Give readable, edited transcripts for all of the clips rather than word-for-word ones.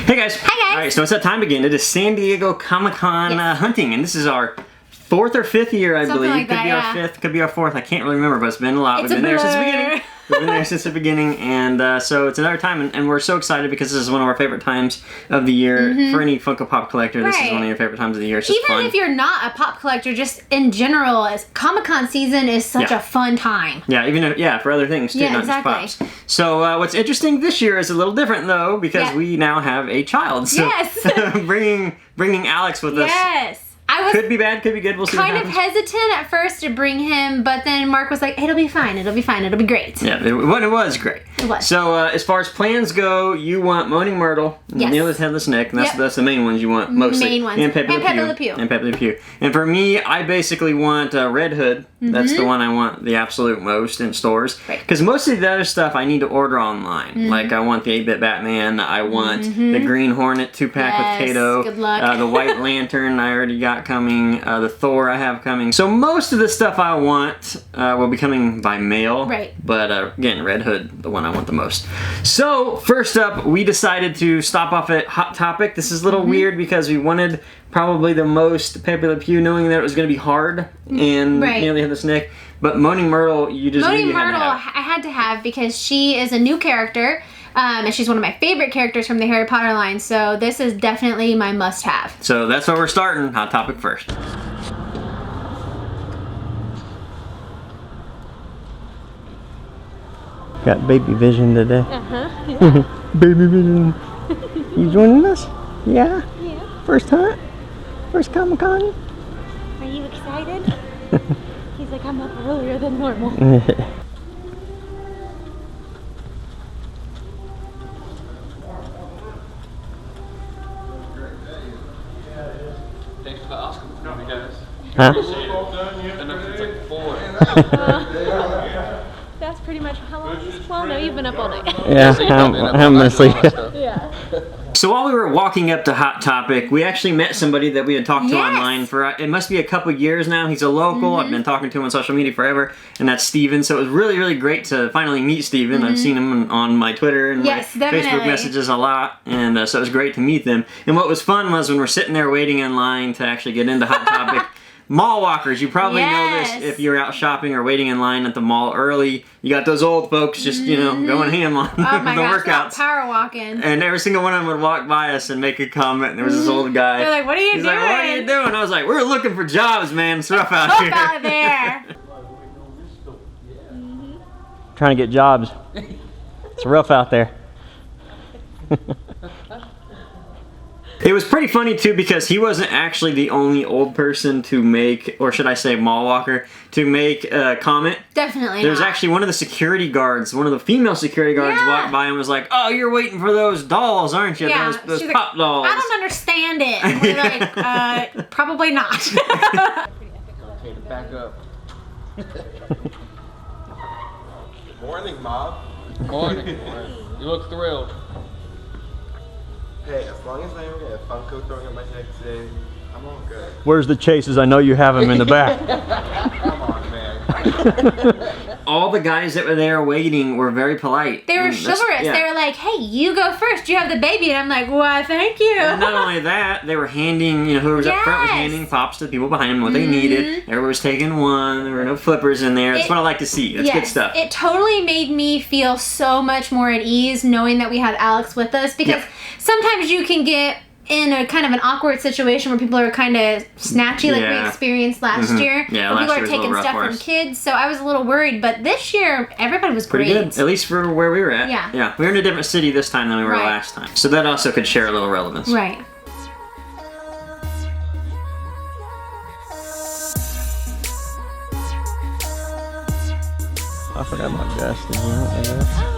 Hey guys. Hi guys. All right, so it's that time again. It is San Diego Comic-Con hunting, and this is our 4th or 5th year, I believe. Like could that, be our 5th, could be our 4th. I can't really remember, but it's been a lot. We've been there since the beginning. We've been there since the beginning, and so it's another time, and we're so excited because this is one of our favorite times of the year. For any Funko Pop collector, this is one of your favorite times of the year. It's just Even fun. if you're not a pop collector, just in general, as Comic-Con season is such a fun time. Yeah, even if, for other things too, not just pops. So what's interesting this year is a little different though, because we now have a child. So bringing Alex with us. Yes. Could be bad, could be good. We'll see. Kind of hesitant at first to bring him, but then Mark was like, "It'll be fine. It'll be fine. It'll be great." Yeah, it was great. It was. So as far as plans go, you want Moaning Myrtle, Neil the Headless Nick, and that's the main ones you want mostly. Main ones. And Pepe Le Pew. And Pepe Le Pew. And for me, I basically want Red Hood. That's the one I want the absolute most in stores. Because most of the other stuff I need to order online. Like I want the 8-Bit Batman. I want the Green Hornet 2-pack with Kato. Good luck. The White Lantern I already got coming. The Thor I have coming. So most of the stuff I want will be coming by mail. But again, Red Hood, the one I want the most. So first up, we decided to stop off at Hot Topic. This is a little weird because we wanted probably the most Pepe Le Pew, knowing that it was going to be hard and nearly had this Nick. But Moaning Myrtle, you just Moaning Myrtle, I had to have because she is a new character. And she's one of my favorite characters from the Harry Potter line, so this is definitely my must-have. So that's where we're starting. Hot Topic first. Got baby vision today. Baby vision. You joining us? Yeah? Yeah. First hunt? First Comic-Con? Are you excited? He's like, I'm up earlier than normal. Thanks for the Oscar for me, guys. Huh? And it's like 4. That's pretty much how long. Well, no, you've been up all night. Yeah, I'm gonna sleep. Yeah. So while we were walking up to Hot Topic, we actually met somebody that we had talked to online for, it must be a couple years now. He's a local. I've been talking to him on social media forever, and that's Steven. So it was really, really great to finally meet Steven. I've seen him on my Twitter and my Facebook messages a lot, and so it was great to meet them. And what was fun was when we're sitting there waiting in line to actually get into Hot Topic, mall walkers, you probably know this if you're out shopping or waiting in line at the mall early. You got those old folks just, you know, going ham on the workouts. Power walking. And every single one of them would walk by us and make a comment. And there was this old guy. They're like, what are you doing? He's like, what are you doing? I was like, we're looking for jobs, man. It's rough out here. out there. Trying to get jobs. It's rough out there. It was pretty funny too because he wasn't actually the only old person to make, or should I say mall walker, to make a comment. Definitely There's actually one of the security guards, one of the female security guards walked by and was like, oh, you're waiting for those dolls, aren't you? Those pop dolls. I don't understand it. And we're like, probably not. Okay, to back up. Good morning, Mom. Morning. You look thrilled. Hey, as long as I don't get a Funko thrown at my head today, I'm all good. Where's the chases? I know you have them in the back. Come on, man. All the guys that were there waiting were very polite. They were chivalrous. They were like, hey, you go first. You have the baby. And I'm like, why, thank you. And not only that, they were handing, you know, whoever was up front was handing pops to the people behind them what they needed. Everyone was taking one. There were no flippers in there. That's what I like to see. That's good stuff. It totally made me feel so much more at ease knowing that we had Alex with us because sometimes you can get in a kind of an awkward situation where people are kind of snatchy like we experienced last year. Yeah, people are taking stuff from kids, so I was a little worried, but this year everybody was pretty good, at least for where we were at. Yeah, we were in a different city this time than we were last time, so that also could share a little relevance. Right. I forgot about Dustin. I guess.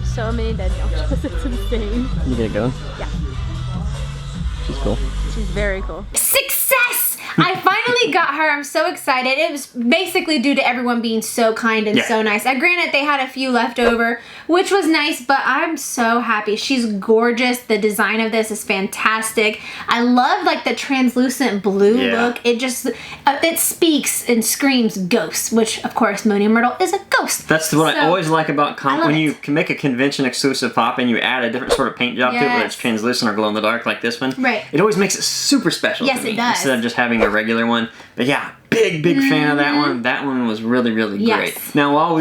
have so many dead jumps. It's insane. You get it going? Yeah. She's cool. She's very cool. Success! I finally got her. I'm so excited. It was basically due to everyone being so kind and so nice. Granted, they had a few left over, which was nice, but I'm so happy. She's gorgeous. The design of this is fantastic. I love like the translucent blue look. It just, it speaks and screams ghost, which of course Moaning Myrtle is a ghost. That's what I always like about when you can make a convention exclusive pop and you add a different sort of paint job to it, whether it's translucent or glow in the dark like this one. Right. It always makes it super special to me. It does. Instead of just having a regular one. But yeah, big fan of that one. That one was really great. Now while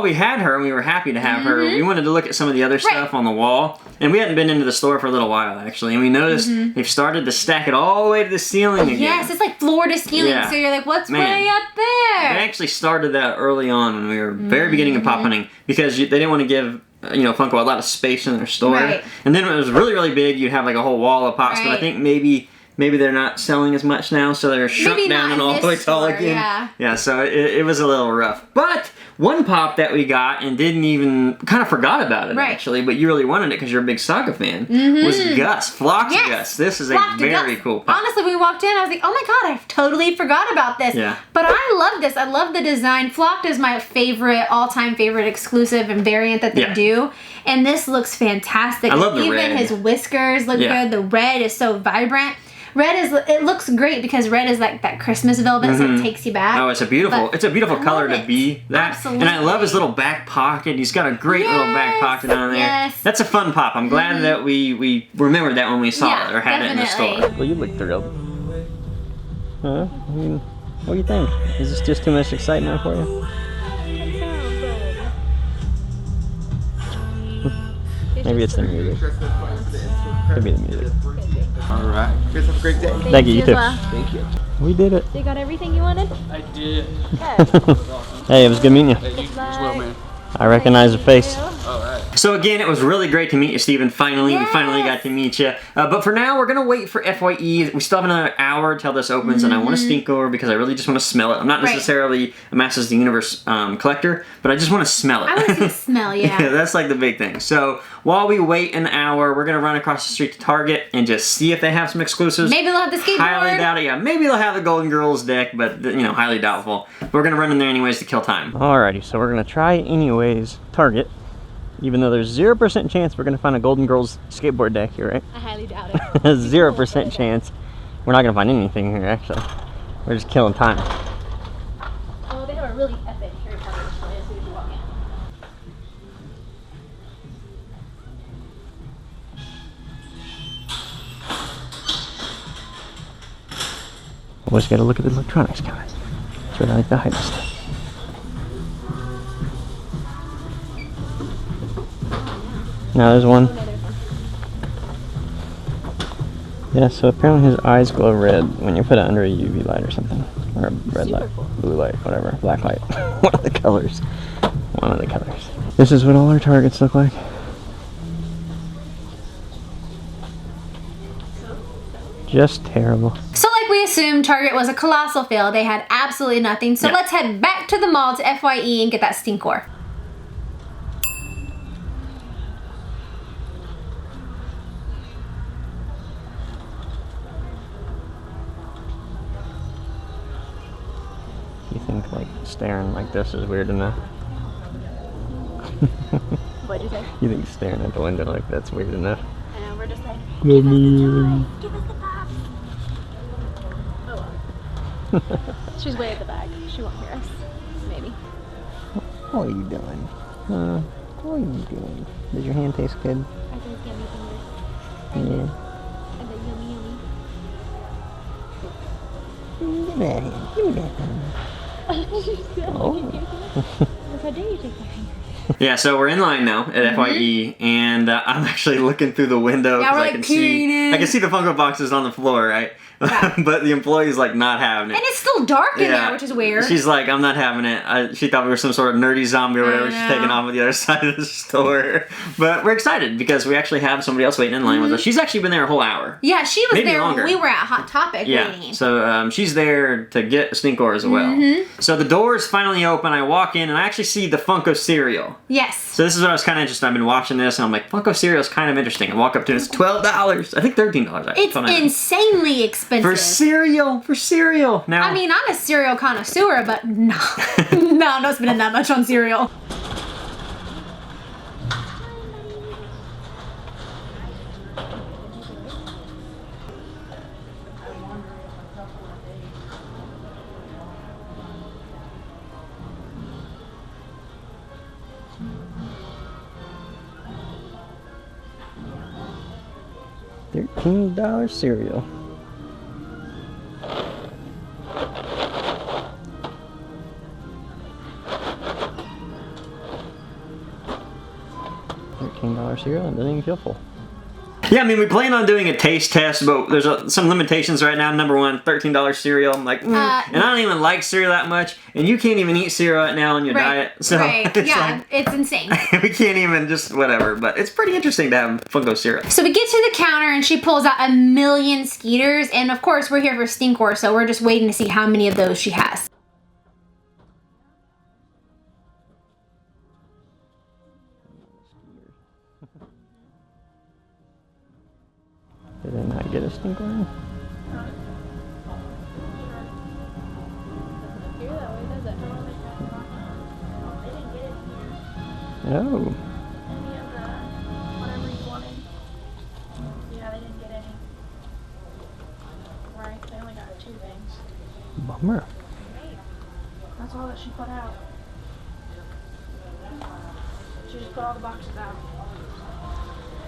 we had her and we were happy to have her, we wanted to look at some of the other stuff on the wall. And we hadn't been into the store for a little while actually. And we noticed they've started to stack it all the way to the ceiling again. Yes, it's like floor to ceiling. So you're like, what's way up there? They actually started that early on when we were very beginning of pop hunting because they didn't want to give Funko a lot of space in their store. Right. And then when it was really big, you'd have like a whole wall of pops. But I think maybe they're not selling as much now, so they're shrunk down and all the way tall again. Yeah, so it was a little rough. But one pop that we got and didn't even, kind of forgot about it actually, but you really wanted it because you're a big Saga fan, was Ghus. Flocked Ghus. This is a very cool pop. Honestly, we walked in, I was like, oh my god, I totally forgot about this. Yeah. But I love this. I love the design. Flocked is my favorite, all-time favorite exclusive and variant that they do. And this looks fantastic. I love the red. Even his whiskers look good. The red is so vibrant. It looks great because red is like that Christmas velvet, so it takes you back. Oh, it's a beautiful color to be that. Absolutely. And I love his little back pocket. He's got a great little back pocket on there. Yes. That's a fun pop. I'm glad that we remembered that when we saw it or had it in the store. Well, you look thrilled. Huh? I mean, what do you think? Is this just too much excitement for you? Maybe it's the music. Could be the music. Alright. Guys, have a great day. Thank you, you too. Thank you. We did it. So you got everything you wanted? I did. Hey, it was good meeting you. Hey, you as well, man. I recognize the face. Alright. So again, it was really great to meet you, Steven. Finally, we finally got to meet you. But for now, we're going to wait for FYE. We still have another hour till this opens, and I want to stink over because I really just want to smell it. I'm not necessarily a Masters of the Universe collector, but I just want to smell it. I want to see the smell, yeah. That's like the big thing. So while we wait an hour, we're going to run across the street to Target and just see if they have some exclusives. Maybe they'll have the skateboard. Highly doubt it, yeah. Maybe they'll have the Golden Girls deck, but, highly doubtful. We're going to run in there anyways to kill time. Alrighty, so we're going to try anyways Target. Even though there's 0% chance we're going to find a Golden Girls skateboard deck here, right? I highly doubt it. 0% chance. We're not going to find anything here, actually. We're just killing time. Oh, they have a really epic Harry Potter display as soon as you walk in. Always got to look at the electronics, guys. That's where I like to hide this stuff. Now there's one. Yeah, so apparently his eyes glow red when you put it under a UV light or something. Or a red light, blue light, whatever, black light. One of the colors. One of the colors. This is what all our Targets look like. Just terrible. So like we assumed, Target was a colossal fail. They had absolutely nothing. So let's head back to the mall to FYE and get that stinkor. You think like staring like this is weird enough? What'd you say? You think staring at the window like that's weird enough? I know, we're just like, give us the toy, give us the pop. Oh well. She's way at the back. She won't hear us. Maybe. What are you doing? What are you doing? Does your hand taste good? I think yummy fingers. Yeah. And the yummy yummy. Give me that hand. Give me that hand. Oh. Look how dare you take my finger. Yeah, so we're in line now at FYE, and I'm actually looking through the window because I can see the Funko boxes on the floor, right? Yeah. But the employee's like not having it. And it's still dark in there, which is weird. She's like, I'm not having it. She thought we were some sort of nerdy zombie or whatever. She's taking off on the other side of the store. But we're excited because we actually have somebody else waiting in line with us. She's actually been there a whole hour. Yeah, she was Maybe there longer. when we were at Hot Topic waiting. So she's there to get Stinkor as well. So the doors finally open. I walk in and I actually see the Funko cereal. Yes. So this is what I was kind of interested. I've been watching this and I'm like, Funko cereal is kind of interesting. I walk up to it. It's $12. I think $13 actually. It's insanely expensive. For cereal. Now, I mean, I'm a cereal connoisseur, but no. No, I'm not spending that much on cereal. $13 cereal. $13 cereal and doesn't even feel full. Yeah, I mean, we plan on doing a taste test, but there's some limitations right now. Number one, $13 cereal. I'm like, and I don't even like cereal that much, and you can't even eat cereal right now on your diet. So it's insane. We can't even just whatever, but it's pretty interesting to have Funko cereal. So we get to the counter, and she pulls out 1,000,000 Skeeters, and of course, we're here for Stinkor, so we're just waiting to see how many of those she has. Did I not get a Stinkor? Oh. Whatever you wanted. Yeah, they didn't get any. Right, they only got 2 things. Bummer. That's all that she put out. She just put all the boxes out.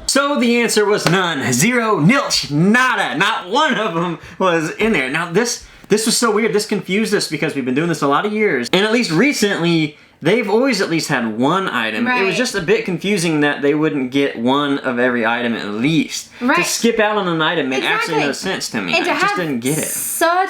So the answer was none. 0, nilch, nada. Not one of them was in there. Now this was so weird. This confused us because we've been doing this a lot of years. And at least recently, they've always at least had one item. Right. It was just a bit confusing that they wouldn't get one of every item at least. Right. To skip out on an item made absolutely no sense to me. And I just didn't get it.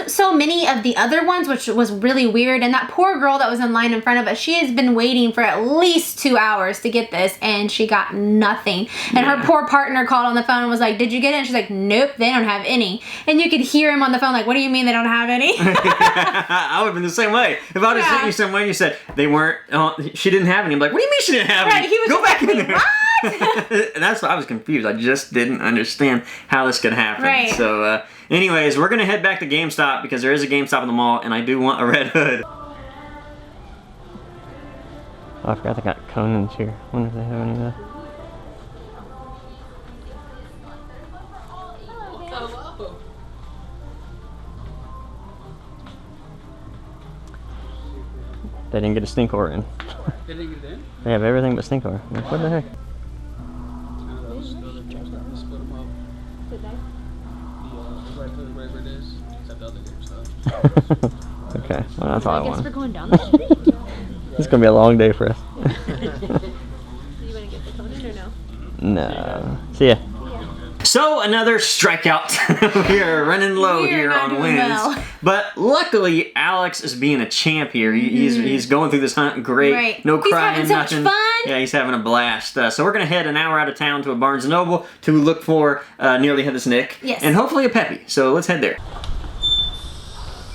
So many of the other ones, which was really weird. And that poor girl that was in line in front of us, she has been waiting for at least 2 hours to get this, and she got nothing. And her poor partner called on the phone and was like, "Did you get it?" And she's like, "Nope, they don't have any." And you could hear him on the phone like, "What do you mean they don't have any?" I would have been the same way. If I would have sent you somewhere and you said they weren't, she didn't have any, I'm like, "What do you mean she didn't have any? He was Go back in there." What? And that's why I was confused. I just didn't understand how this could happen. Right. So, anyways, we're gonna head back to GameStop because there is a GameStop in the mall, and I do want a Red Hood. Oh, I forgot they got Conan's here. I wonder if they have any of that. They didn't get a Stinkor in. They didn't get it in? They have everything but Stinkor. I'm like, what the heck? They'll just go to GameStop and split them up. Did they? The Red Hood, whatever it is, except the other GameStop. Okay, well that's all I I guess we're want. going down the street. It's gonna be a long day for us. You want to get the Conan or no? No. See ya. So another strikeout. We are running low We are here not on doing wins. well. But luckily, Alex is being a champ here. He's going through this hunt great. Right. No He's crying, having so much nothing. fun. Yeah, he's having a blast. So we're gonna head an hour out of town to a Barnes & Noble to look for Nearly Headless Nick. Yes. And hopefully a Peppy. So let's head there. Oh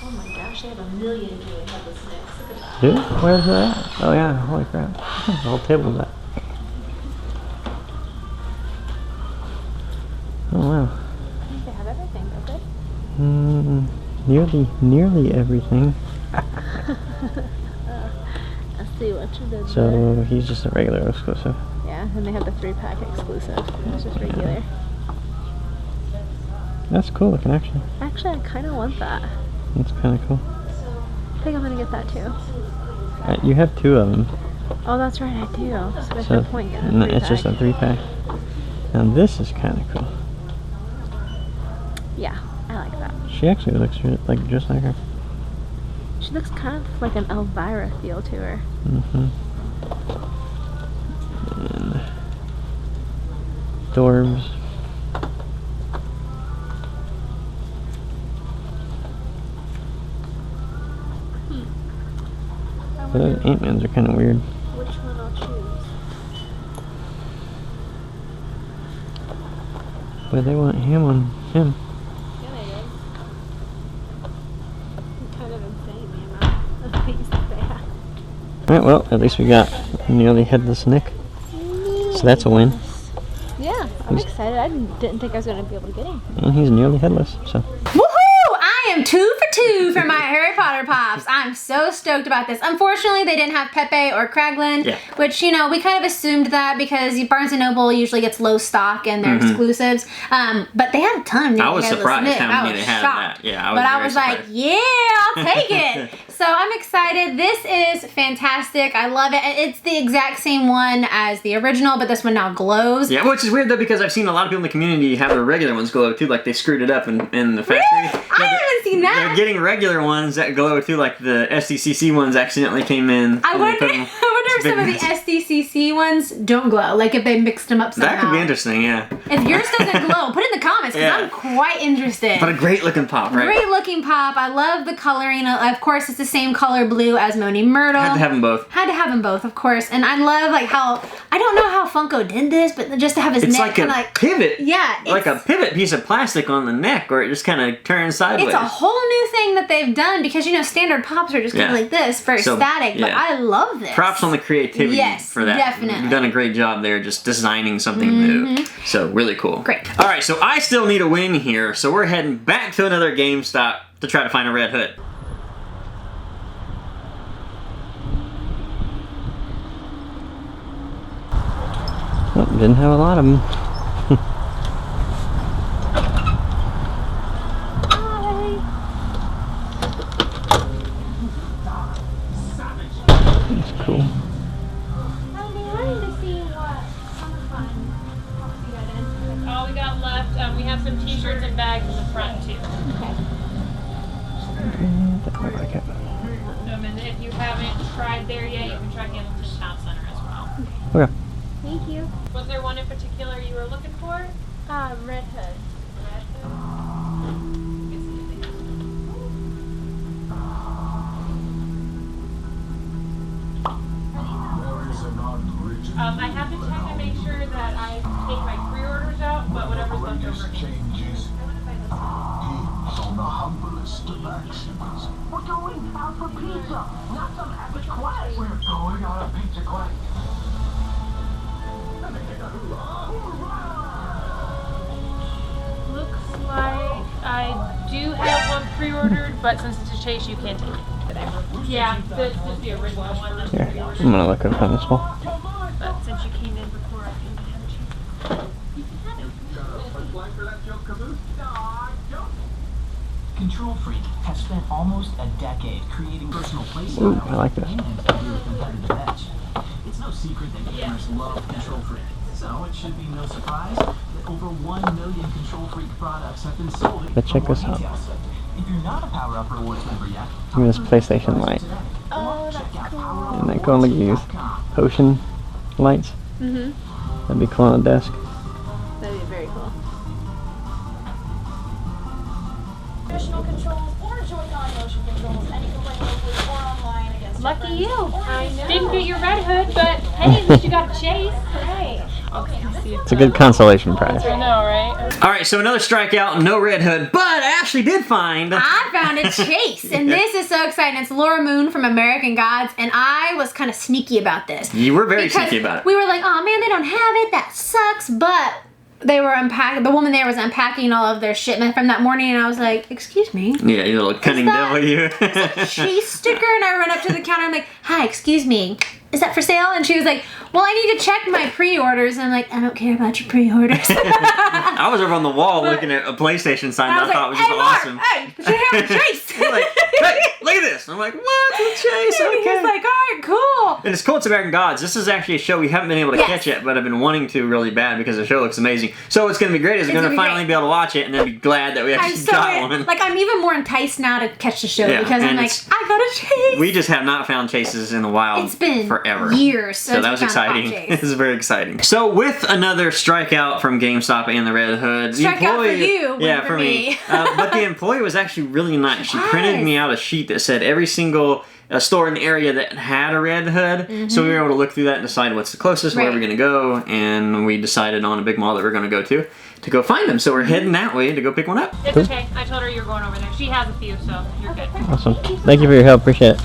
my gosh, they have 1,000,000 Nearly Headless Nicks. Look at that. Dude, where's that? Oh yeah, holy crap. The whole table of that. Oh wow. I think they have everything, don't they? Nearly everything. Let's see what you did. So he's just a regular exclusive. Yeah, and they have the 3-pack exclusive. It's just regular. That's cool looking actually. Actually, I kind of want that. That's kind of cool. I think I'm gonna get that too. You have 2 of them. Oh, that's right, I do. So there's So no point getting a 3-pack. it's just a 3-pack. Now this is kind of cool. Yeah, I like that. She actually looks like just like her. She looks kind of like an Elvira feel to her. Mm-hmm. And Dorbz. Ant-Mans are kind of weird. Which one I'll choose? But they want him on him. Yeah, they do. It's kind of insane the amount of things that they have. Alright, well, at least we got a nearly headless Nick. So that's a win. Yeah, I'm excited. I didn't think I was going to be able to get him. And he's nearly headless, so. Woohoo! I am 2 for 2 for my Harry Potter pops. I'm so stoked about this. Unfortunately, they didn't have Pepe or Kraglin, which, you know, we kind of assumed that because Barnes & Noble usually gets low stock and they're exclusives. But they had a ton of I was surprised how many they had that. Yeah, I was like, yeah, I'll take it. So I'm excited. This is fantastic. I love it. It's the exact same one as the original, but this one now glows. Yeah, which is weird though because I've seen a lot of people in the community have their regular ones glow too, like they screwed it up in the factory. Really? I haven't seen that. They're getting regular ones that glow too, like the SDCC ones accidentally came in. I wonder if some of the SDCC ones don't glow, like if they mixed them up somehow. That could be interesting, yeah. If yours doesn't glow, put it in the comments because I'm quite interested. But a great looking pop, right? Great looking pop. I love the coloring. Of course, it's the same color blue as Moaning Myrtle. Had to have them both. Had to have them both, of course. And I love like how, I don't know how Funko did this, but just to have his neck kind of like pivot. Yeah. Like a pivot piece of plastic on the neck where it just kind of turns sideways. It's a whole new thing that they've done because, you know, standard pops are just kind of like this, very static, but I love this. Props on the creativity for that. Definitely. You've done a great job there just designing something new. So really cool. Great. All right, so I still need a win here, so we're heading back to another GameStop to try to find a Red Hood. Oh, didn't have a lot of them. That's cool. All we got left, we have some t-shirts and bags in the front too. I like it. And if you haven't tried there yet, you can try Hamilton Town Center as well. Okay. Thank you. Was there one in particular you were looking for? Red Hood. I have to check and make sure that I take my pre-orders out, but whatever's left over. On the humblest of actions. We're going out for pizza, not some average class. We're going on a pizza class. Looks like I do have one pre-ordered, but since it's a chase, you can't take it. Yeah, this is the original one. That's Here, I'm gonna look up on this wall. But since you came in before, I can have a chance. You can have it. Control Freak has spent almost a decade creating personal playsets. Ooh, I like this. And your competitive edge. It's no secret that gamers love Control Freak, so it should be no surprise that over 1 million Control Freak products have been sold. But check this out. If you're not a Power Up Rewards member yet, Give me this PlayStation light. Oh, that's cool. And then go and look at these potion lights. That'd be cool on the desk. That'd be very cool. Traditional controls or Joy-Con motion controls, and you can play locally or online against Lucky friends. you. I know. Didn't get your Red Hood, but hey, at least you got a chase. Right. Okay, see It's a good consolation prize. I know, right? All right, so another strikeout, no Red Hood, but I actually did find. I found a chase, and this is so exciting. It's Laura Moon from American Gods, and I was kind of sneaky about this. You were very sneaky about it. We were like, oh man, they don't have it. That sucks. But they were unpacking. The woman there was unpacking all of their shipment from that morning, and I was like, excuse me. Yeah, you little cunning devil, you. Chase sticker, and I run up to the counter. I'm like, hi, excuse me. Is that for sale? And she was like, well, I need to check my pre-orders. And I'm like, I don't care about your pre-orders. I was over on the wall looking at a PlayStation sign that I thought was just awesome. Hey, should have a chase. Like, hey, look at this. I'm like, what? A chase? And Okay. he's like, all right, cool. And it's cool, it's American Gods. This is actually a show we haven't been able to catch yet, but I've been wanting to really bad because the show looks amazing. So what's going to be great is we're going to finally be able to watch it and then be glad that we actually got one. Like, I'm even more enticed now to catch the show because I'm like, it's- I got a chase. We just have not found chases in the wild It's been forever. years. So that was exciting. This is very exciting. So with another strikeout from GameStop and the Red Hood, the Strikeout for employee, you, yeah, win for for me. me. But the employee was actually really nice. She printed me out a sheet that said every single a store in the area that had a Red Hood, so we were able to look through that and decide what's the closest, where we're going to go, and we decided on a big mall that we're going to go find them. So we're heading that way to go pick one up. It's okay. I told her you're going over there. She has a few, so you're good. Awesome. Thank you for your help. Appreciate it.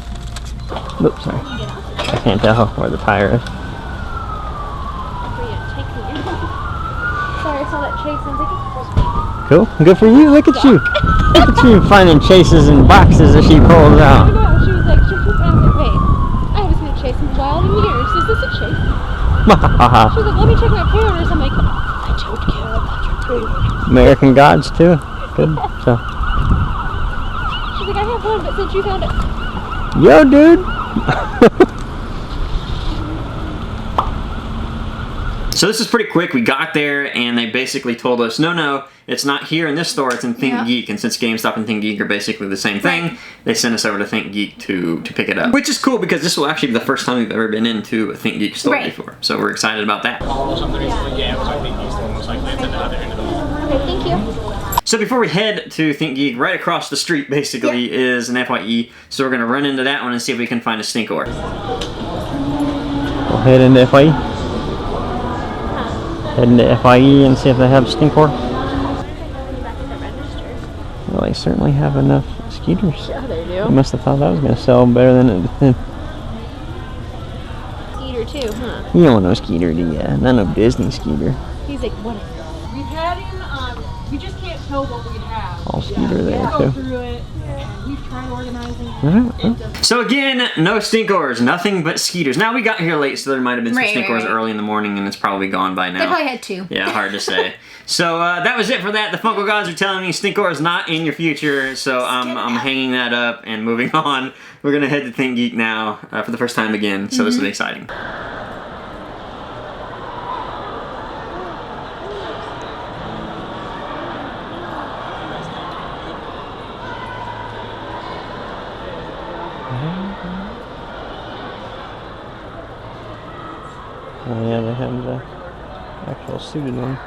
Oops, sorry. I can't tell where the tire is. Sorry, I saw that chase and I was like, Cool. Good for you. Look at you. Look at you finding chases and boxes that she pulls I out. know. She was like, and I was like, wait, I haven't seen a chase in a while in years. Is this a chase? She was like, let me check my pre-orders. I'm like, I don't care about your pre-orders. American Gods too. Good. So. She's like, I have one, but since you found it. Yo, dude. So this is pretty quick. We got there and they basically told us, no, it's not here in this store, it's in ThinkGeek. And since GameStop and ThinkGeek are basically the same thing, they sent us over to ThinkGeek to pick it up. Which is cool because this will actually be the first time we've ever been into a ThinkGeek store before. So we're excited about that. Almost on the reason, yeah, it was our ThinkGeek store, most likely it's at the other end of the mall. Okay, thank you. So before we head to ThinkGeek, right across the street basically is an FYE. So we're going to run into that one and see if we can find a Stinkor. We'll head into FYE. Head into FYE and see if they have Stinkor. Well, they certainly have enough skeeters. Yeah, they do. They must have thought that was going to sell better than it did. Skeeter too, huh? You don't want no Skeeter, do ya? Not no Disney Skeeter. He's like, what? We've had him, we just can't tell what we have. All Skeeter there, Go too. through it, and we've tried organizing. So again, no Stinkors, nothing but Skeeters. Now we got here late, so there might have been some Stinkors early in the morning, and it's probably gone by now. They probably had two. Yeah, hard to say. So that was it for that. The Funko gods are telling me Stinkor is not in your future, so I'm hanging that up and moving on. We're gonna head to ThinkGeek now for the first time again, so this will be exciting. Oh yeah, they have the actual suited one.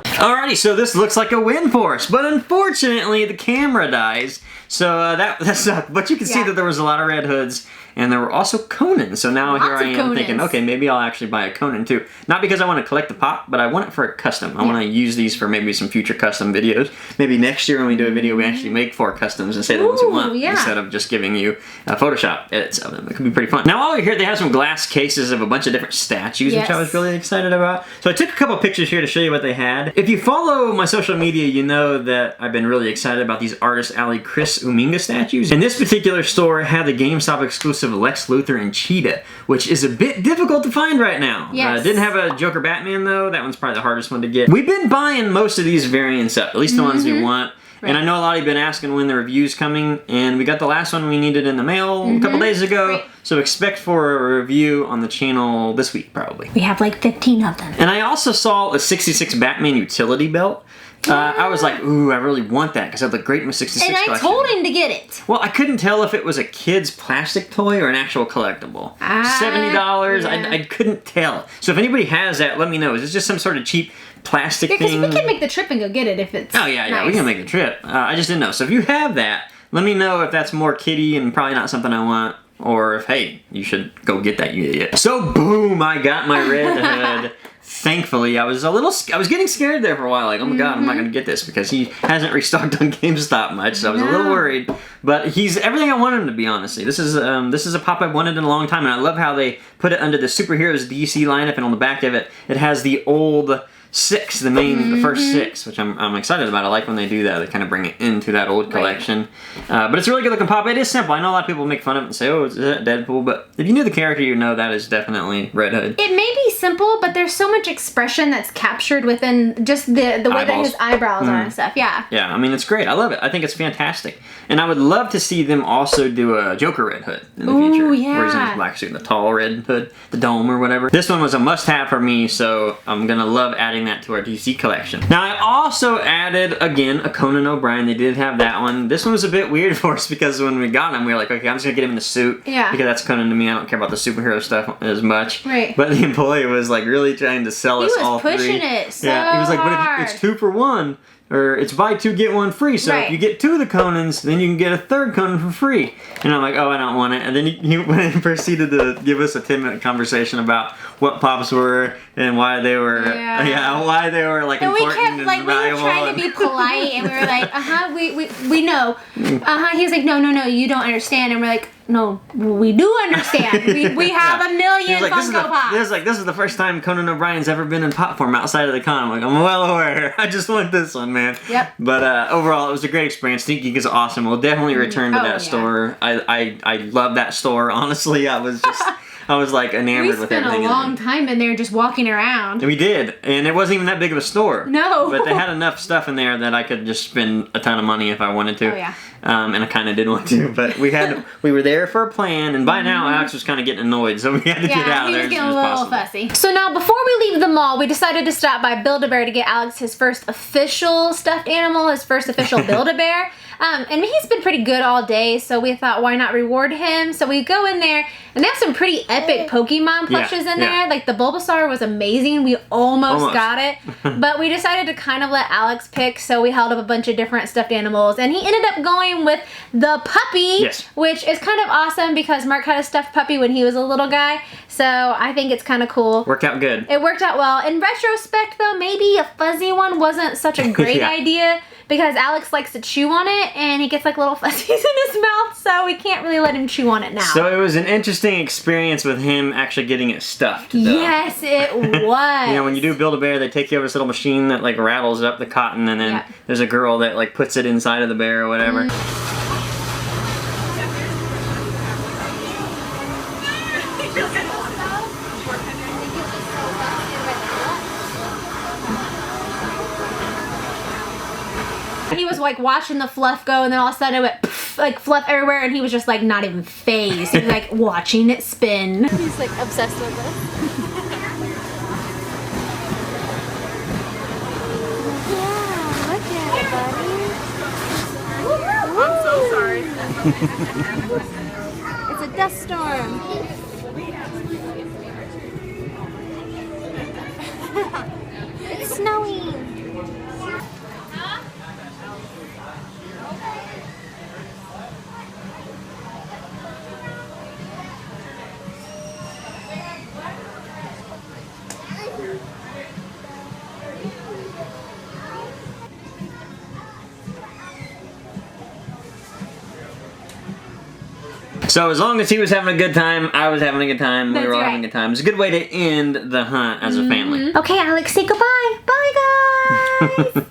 Alrighty, so this looks like a win for us, but unfortunately the camera dies, so that sucked. But you can see that there was a lot of Red Hoods, and there were also Conan, so now here I am thinking, okay, maybe I'll actually buy a Conan too. Not because I want to collect the pop, but I want it for a custom. I want to use these for maybe some future custom videos. Maybe next year when we do a video, we actually make 4 customs and say the ones we want, instead of just giving you Photoshop edits of them. It could be pretty fun. Now while we're here, they have some glass cases of a bunch of different statues, which I was really excited about. So I took a couple pictures here to show you what they had. If you follow my social media, you know that I've been really excited about these Artist Alley Chris Uminga statues. And this particular store had the GameStop exclusive Lex Luthor and Cheetah, which is a bit difficult to find right now. Didn't have a Joker Batman though. That one's probably the hardest one to get. We've been buying most of these variants up, at least the ones we want. And I know a lot of you have been asking when the review's coming, and we got the last one we needed in the mail a couple days ago. So expect for a review on the channel this week, probably. We have like 15 of them. And I also saw a 66 Batman utility belt. I was like, ooh, I really want that because I have the Great 66 collection. And I told him to get it. Well, I couldn't tell if it was a kid's plastic toy or an actual collectible. $70, I couldn't tell. So if anybody has that, let me know. Is this just some sort of cheap plastic thing? Because we can make the trip and go get it if it's nice. We can make the trip. I just didn't know. So if you have that, let me know if that's more kiddie and probably not something I want, or if, hey, you should go get that, you idiot. So boom, I got my Red Hood. Thankfully, I was getting scared there for a while, like, oh my god, I'm not gonna get this because he hasn't restocked on GameStop much, so I was a little worried. But he's everything I want him to be, honestly. This is a pop I've wanted in a long time, and I love how they put it under the Superheroes DC lineup, and on the back of it, it has the old 6, the first 6, which I'm excited about. I like when they do that. They kind of bring it into that old collection. But it's a really good looking pop. It is simple. I know a lot of people make fun of it and say, oh, is that Deadpool? But if you knew the character, you know that is definitely Red Hood. It may be simple, but there's so much expression that's captured within just the way that his eyebrows are and stuff. Yeah. Yeah, I mean, it's great. I love it. I think it's fantastic. And I would love to see them also do a Joker Red Hood in the future. Where he's in his black suit, the tall Red Hood, the dome or whatever. This one was a must-have for me, so I'm going to love adding that to our DC collection. Now, I also added, again, a Conan O'Brien. They did have that one. This one was a bit weird for us because when we got him, we were like, okay, I'm just going to get him in the suit. Yeah. Because that's Conan to me. I don't care about the superhero stuff as much. Right. But the employee was like really trying to sell us all 3. He was pushing it so he was like, but if it's 2 for 1. or it's buy 2 get 1 free. So if you get 2 of the Conans, then you can get a 3rd Conan for free. And I'm like, oh, I don't want it. And then he proceeded to give us a 10-minute conversation about what pops were and why they were, why they were like and important we kept, like, and we valuable. were trying to be polite, and we were like, we know. He was like, no, you don't understand. And we're like, no, we do understand. We have a million Funko Pops. This is the first time Conan O'Brien's ever been in pop form outside of the con. I'm like, I'm well aware. I just want this one, man. Yep. But overall, it was a great experience. Sneak Geek is awesome. We'll definitely return to that store. I love that store. Honestly, I was like enamored with everything. We spent a long time in there just walking around. We did, and it wasn't even that big of a store. No. But they had enough stuff in there that I could just spend a ton of money if I wanted to. Oh yeah. And I kind of did want to, but we were there for a plan, and by now Alex was kind of getting annoyed, so we had to get out of there. Yeah, he was getting a little fussy. So now, before we leave the mall, we decided to stop by Build-A-Bear to get Alex his first official stuffed animal, his first official Build-A-Bear. And he's been pretty good all day, so we thought, why not reward him? So we go in there, and they have some pretty epic Pokemon plushes in there. Like, the Bulbasaur was amazing. We almost got it. But we decided to kind of let Alex pick, so we held up a bunch of different stuffed animals. And he ended up going with the puppy, which is kind of awesome because Mark had a stuffed puppy when he was a little guy. So I think it's kind of cool. Worked out good. It worked out well. In retrospect, though, maybe a fuzzy one wasn't such a great idea because Alex likes to chew on it and he gets like little fuzzies in his mouth, so we can't really let him chew on it now. So it was an interesting experience with him actually getting it stuffed, though. Yes, it was. You know, when you do Build-A-Bear, they take you over this little machine that like rattles up the cotton, and then there's a girl that like puts it inside of the bear or whatever. He was like watching the fluff go, and then all of a sudden it went poof, like fluff everywhere, and he was just like not even phased. He was like watching it spin. He's like obsessed with it. Yeah, look at it, buddy. I'm so sorry. It's a dust storm. It's snowing. So as long as he was having a good time, I was having a good time, we were all That's having a good time. It's a good way to end the hunt as a family. Okay, Alex, say goodbye. Bye, guys.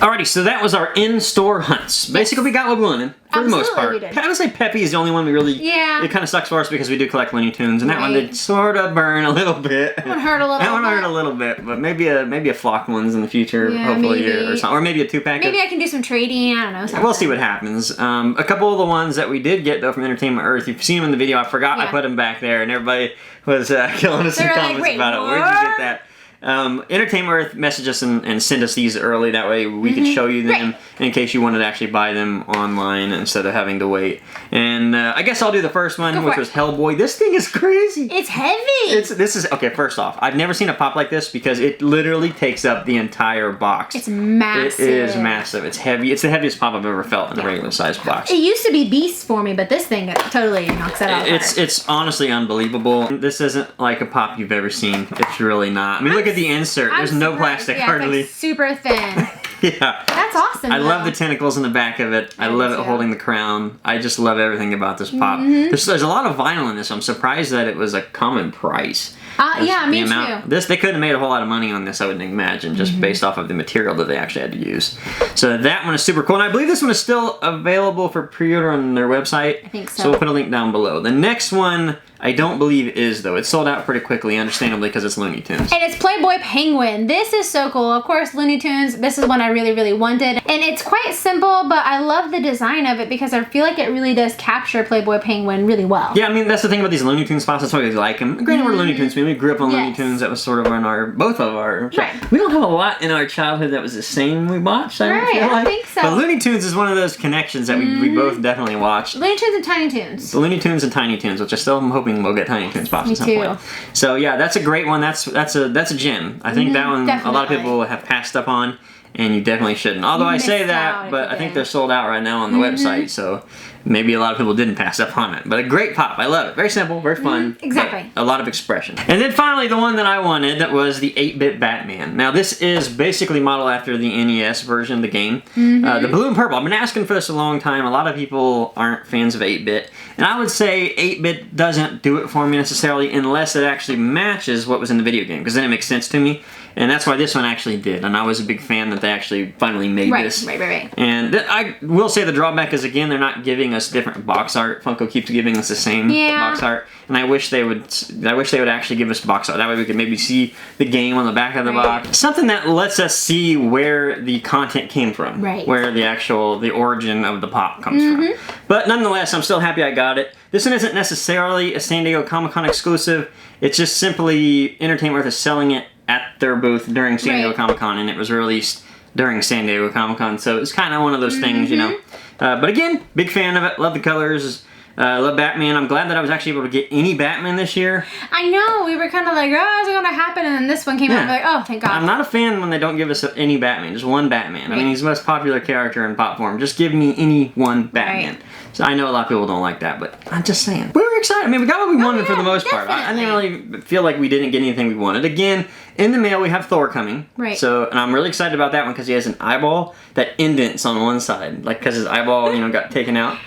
Alrighty, so that was our in-store hunts. Basically, we got what we wanted, for the most part. we did. I would say Peppy is the only one we really... Yeah. It kind of sucks for us because we do collect Looney Tunes, and that one did sort of burn a little bit. That one hurt a little That one bit. hurt a little bit, but maybe a flock ones in the future, hopefully, maybe. or something. Or maybe a 2-pack. Maybe I can do some trading, I don't know. Something. We'll see what happens. A couple of the ones that we did get, though, from Entertainment Earth, you've seen them in the video. I forgot I put them back there, and everybody was killing us in comments about it. Where'd you get that? Entertainment Earth messaged us and sent us these early. That way we could show you them in case you wanted to actually buy them online instead of having to wait. And I guess I'll do the first one, which was Hellboy. This thing is crazy. It's heavy. This is okay. First off, I've never seen a pop like this because it literally takes up the entire box. It's massive. It is massive. It's heavy. It's the heaviest pop I've ever felt in a regular sized box. It used to be beasts for me, but this thing totally knocks that out. It's honestly unbelievable. This isn't like a pop you've ever seen. It's really not. I mean, look at the insert. There's no plastic hardly. It's like super thin. Yeah. That's awesome. I love the tentacles in the back of it. I love it holding the crown. I just love everything about this pop. There's a lot of vinyl in this. I'm surprised that it was a common price. Yeah, me too. They couldn't have made a whole lot of money on this, I would imagine, just based off of the material that they actually had to use. So that one is super cool. And I believe this one is still available for pre-order on their website. I think so. So we'll put a link down below. The next one, I don't believe is, though. It sold out pretty quickly, understandably, because it's Looney Tunes. And it's Playboy Penguin. This is so cool. Of course, Looney Tunes, this is one I really, really wanted. And it's quite simple, but I love the design of it because I feel like it really does capture Playboy Penguin really well. Yeah, I mean, that's the thing about these Looney Tunes spots. That's why we like them. Granted, we're Looney Tunes. We grew up on Looney Tunes. That was sort of in both of our... Right. We don't have a lot in our childhood that was the same we watched, I feel like. I think so. But Looney Tunes is one of those connections that we both definitely watched. Looney Tunes and Tiny Toons. The Looney Tunes and Tiny Toons, which I still am hoping we'll get Tiny Toons pops at some point. So yeah, that's a great one. That's a gem. I think that one a lot of people have passed up on. and you definitely shouldn't. Although I say that, but I think they're sold out right now on the website, so maybe a lot of people didn't pass up on it. But a great pop. I love it. Very simple, very fun. Exactly. A lot of expression. And then finally, the one that I wanted was the 8-bit Batman. Now, this is basically modeled after the NES version of the game. The blue and purple. I've been asking for this a long time. A lot of people aren't fans of 8-bit. And I would say 8-bit doesn't do it for me necessarily unless it actually matches what was in the video game, because then it makes sense to me. And that's why this one actually did. And I was a big fan that they actually finally made this. Right. And I will say the drawback is, again, they're not giving us different box art. Funko keeps giving us the same box art. And I wish they would actually give us box art. That way we could maybe see the game on the back of the box. Something that lets us see where the content came from. Where the origin of the pop comes from. But nonetheless, I'm still happy I got it. This one isn't necessarily a San Diego Comic-Con exclusive. It's just simply Entertainment Earth is selling it at their booth during San Diego Comic-Con, and it was released during San Diego Comic-Con, so it's kind of one of those things, you know. But again, big fan of it. Love the colors. Love Batman. I'm glad that I was actually able to get any Batman this year. I know. We were kind of like, oh, is it going to happen? And then this one came out, and we're like, oh, thank God. I'm not a fan when they don't give us any Batman. Just one Batman. I mean, he's the most popular character in pop form. Just give me any one Batman. So I know a lot of people don't like that, but I'm just saying. We were excited. I mean, we got what we wanted for the most part. I didn't really feel like we didn't get anything we wanted. Again, in the mail, we have Thor coming. So, and I'm really excited about that one because he has an eyeball that indents on one side. Like, because his eyeball, you know, got taken out.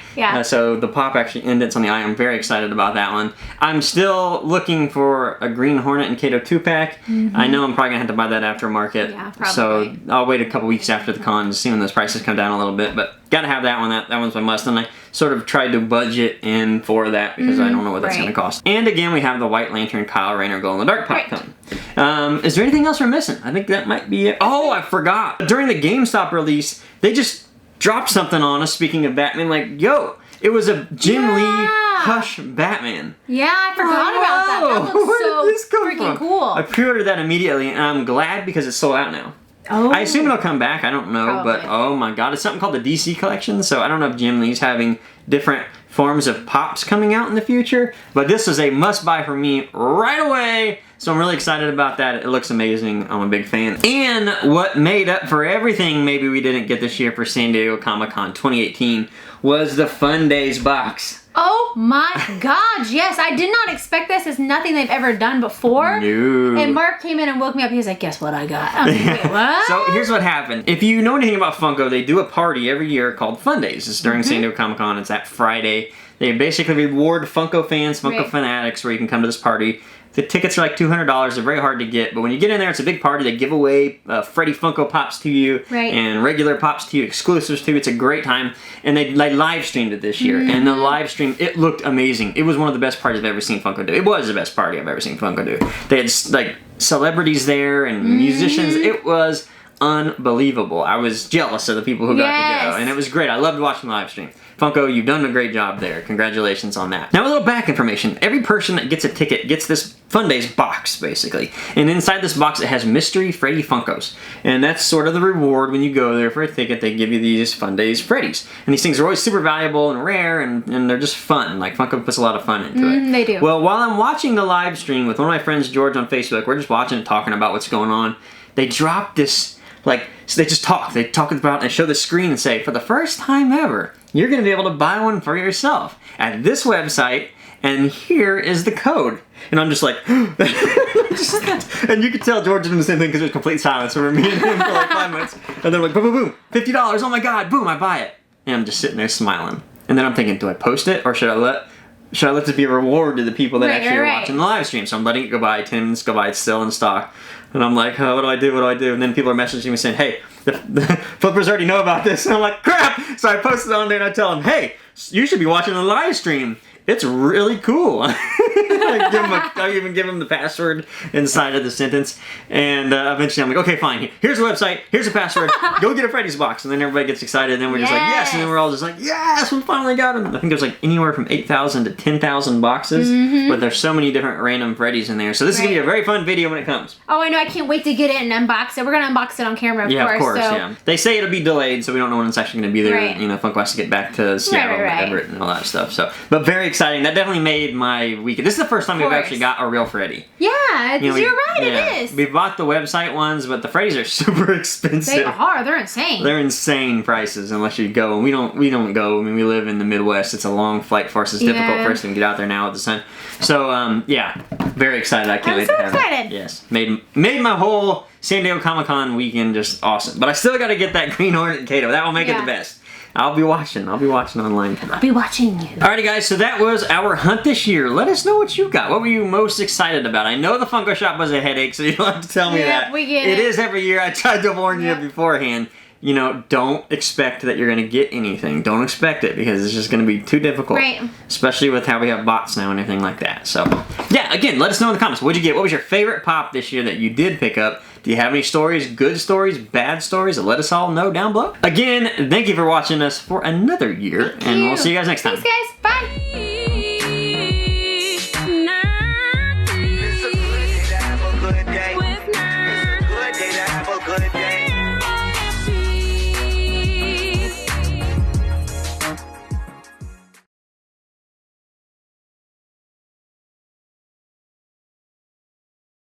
So the pop actually indents on the eye. I'm very excited about that one. I'm still looking for a Green Hornet and Kato 2-pack. I know I'm probably going to have to buy that aftermarket. Yeah, probably. So I'll wait a couple weeks after the con to see when those prices come down a little bit. But gotta have that one. That one's my must. And I sort of tried to budget in for that because I don't know what that's going to cost. And again, we have the White Lantern Kyle Rayner Glow in the Dark pop coming. Is there anything else we're missing? I think that might be it. Oh, I forgot. During the GameStop release, they just dropped something on us, speaking of Batman, like, yo, it was a Jim Lee Hush Batman. Yeah, I forgot about that. That looks so freaking cool. I pre-ordered that immediately, and I'm glad because it's sold out now. I assume it'll come back. I don't know, but oh my god, it's something called the DC collection, so I don't know if Jim Lee's having different forms of pops coming out in the future, but this is a must-buy for me right away, so I'm really excited about that. It looks amazing. I'm a big fan. And what made up for everything maybe we didn't get this year for San Diego Comic-Con 2018 was the Fun Days box. Oh my god, yes. I did not expect this. It's nothing they've ever done before. No. And Mark came in and woke me up. He was like, guess what I got? I was like, wait, what? So here's what happened. If you know anything about Funko, they do a party every year called Fun Days. It's during San Diego Comic-Con. It's that Friday. They basically reward Funko fans, Funko fanatics, where you can come to this party. The tickets are like $200. They're very hard to get, but when you get in there, it's a big party. They give away Freddy Funko Pops to you and regular Pops to you, exclusives to you. It's a great time, and they live streamed it this year. And the live stream, it looked amazing. It was one of the best parties I've ever seen Funko do. It was the best party I've ever seen Funko do. They had like celebrities there and musicians. It was unbelievable. I was jealous of the people who got to go, and it was great. I loved watching the live stream. Funko, you've done a great job there. Congratulations on that. Now, a little back information. Every person that gets a ticket gets this Fun Days box, basically. And inside this box, it has mystery Freddy Funkos. And that's sort of the reward when you go there for a ticket. They give you these Fun Days Freddys. And these things are always super valuable and rare, and they're just fun. Like, Funko puts a lot of fun into it. They do. Well, while I'm watching the live stream with one of my friends, George, on Facebook, we're just watching and talking about what's going on. They dropped this, like, so they just talk. They talk about and show the screen and say, for the first time ever, you're going to be able to buy one for yourself at this website, and here is the code. And I'm just like, and you could tell George did the same thing because it was complete silence over me and him for like 5 minutes. And they're like, boom, boom, boom, $50, oh my god, boom, I buy it. And I'm just sitting there smiling. And then I'm thinking, do I post it, or should I let this be a reward to the people that actually are watching the live stream? So I'm letting it go by. 10 minutes go by, it's still in stock. And I'm like, oh, what do I do, what do I do? And then people are messaging me saying, hey, the flippers already know about this. And I'm like, crap! So I post it on there and I tell them, hey, you should be watching the live stream. It's really cool. I even give them the password inside of the sentence. And eventually I'm like, okay, fine. Here's the website. Here's the password. Go get a Freddy's box. And then everybody gets excited. And then we're just like, yes. And then we're all just like, yes, we finally got them. I think there's like anywhere from 8,000 to 10,000 boxes. But there's so many different random Freddy's in there. So this is going to be a very fun video when it comes. Oh, I know. I can't wait to get it and unbox it. We're going to unbox it on camera, of course. Yeah. They say it'll be delayed, so we don't know when it's actually going to be there. You know, Funko has to get back to Seattle and Everett and all that stuff. So, but very exciting. That definitely made my weekend. This is the first time we've actually got a real Freddy. Yeah. Yeah, you're right, it is. We bought the website ones, but the Freddy's are super expensive. They are. They're insane. They're insane prices unless you go. And we don't go. I mean, we live in the Midwest. It's a long flight for us. It's difficult for us to get out there now with the sun. So, yeah, very excited. I can't wait to have it. Yes, made my whole San Diego Comic-Con weekend just awesome. But I still got to get that Green Hornet Kato. That will make it the best. I'll be watching online. I'll be watching you. Alrighty guys, so that was our hunt this year. Let us know what you got. What were you most excited about? I know the Funko Shop was a headache, so you don't have to tell me that. We get it is every year. I tried to warn you beforehand. You know, don't expect that you're going to get anything. Don't expect it because it's just going to be too difficult. Right. Especially with how we have bots now and everything like that. So, yeah, again, let us know in the comments. What'd you get? What was your favorite pop this year that you did pick up? Do you have any stories, good stories, bad stories? Let us all know down below. Again, thank you for watching us for another year, and we'll see you guys next time. Thanks, guys. Bye.